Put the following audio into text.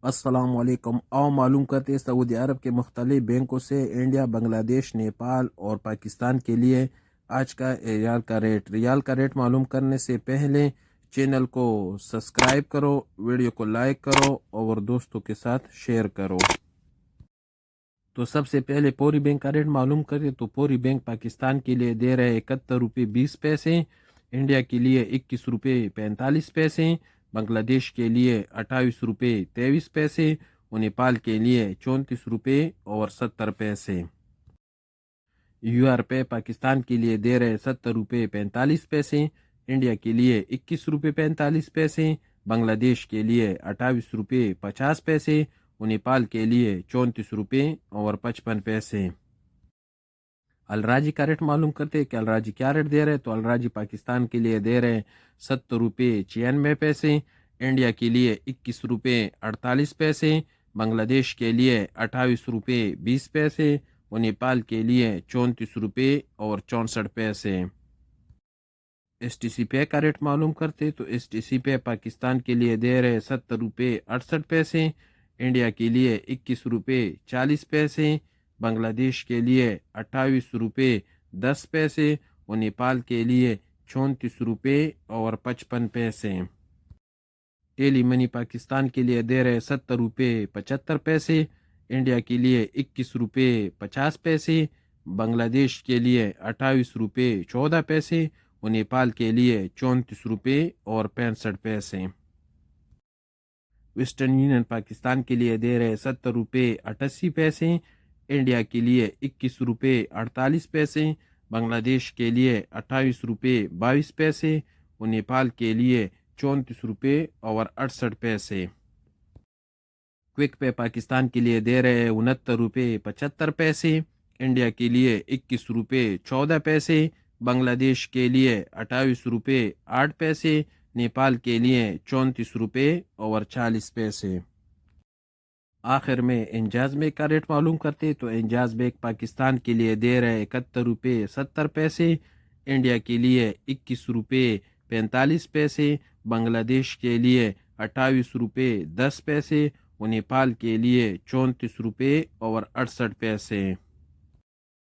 السلام علیکم۔ آؤ معلوم کرتے سعودی عرب کے مختلف بینکوں سے انڈیا، بنگلہ دیش، نیپال اور پاکستان کے لیے آج کا ریال کا ریٹ معلوم کرنے سے پہلے چینل کو سبسکرائب کرو، ویڈیو کو لائک کرو اور دوستوں کے ساتھ شیئر کرو۔ تو سب سے پہلے پوری بینک کا ریٹ معلوم کریں تو پوری بینک پاکستان کے لیے دے رہے 71 روپے 20 پیسے، انڈیا کے لیے 21 روپے 45 پیسے، بنگلہ دیش کے لیے 28 روپے 23 پیسے اور نیپال کے لیے 34 روپے اور 70 پیسے۔ یو آر پے پاکستان کے لیے دے رہے 70 روپے 45 پیسے، انڈیا کے لیے 21 روپے 45 پیسے، بنگلہ دیش کے لیے 28 روپے 50 پیسے اور نیپال کے لیے 34 روپے اور 55 پیسے۔ الراجی کا ریٹ معلوم کرتے کہ الراجی کیا ریٹ دے رہے تو الراجی پاکستان کے لیے دے رہے 70 روپے 96 پیسے، انڈیا کے لیے 21 روپے 48 پیسے، بنگلہ دیش کے لیے 28 روپے 20 پیسے اور نیپال کے لیے 34 روپے اور 64 پیسے۔ ایس ٹی سی پے کا ریٹ معلوم کرتے تو ایس ٹی سی پے پاکستان کے لیے دے رہے 70 روپے 68 پیسے، انڈیا کے لیے 21 روپے 40 پیسے، بنگلہ دیش کے لیے 28 روپے 10 پیسے اور نیپال کے لیے 34 روپے اور 55 پیسے۔ ٹیلی منی پاکستان کے لیے دے رہے 70 روپے 75 پیسے، انڈیا کے لیے 21 روپے 50 پیسے، بنگلہ دیش کے لیے 28 روپے 14 پیسے اور نیپال کے لیے 34 روپے اور 65 پیسے۔ ویسٹرن یونین پاکستان کے لیے دے رہے 70 روپے 88 پیسے، انڈیا کے لیے 21 روپے 48 پیسے، بنگلہ دیش کے لیے 28 روپے 22 پیسے اور نیپال کے لیے 34 روپے اور 68 پیسے۔ کوئک پے پاکستان کے لیے دے رہے 69 روپے 75 پیسے، انڈیا کے لیے 21 روپے 14 پیسے، بنگلہ دیش کے لیے 28 روپے 8 پیسے، نیپال کے لیے 34 روپے اور 40 پیسے۔ آخر میں انجاز بیگ کا ریٹ معلوم کرتے تو انجاز بیگ پاکستان کے لیے دے رہے 71 روپے 70 پیسے، انڈیا کے لیے 21 روپے 45 پیسے، بنگلہ دیش کے لیے 28 روپے 10 پیسے اور نیپال کے لیے 34 روپے اور 68 پیسے۔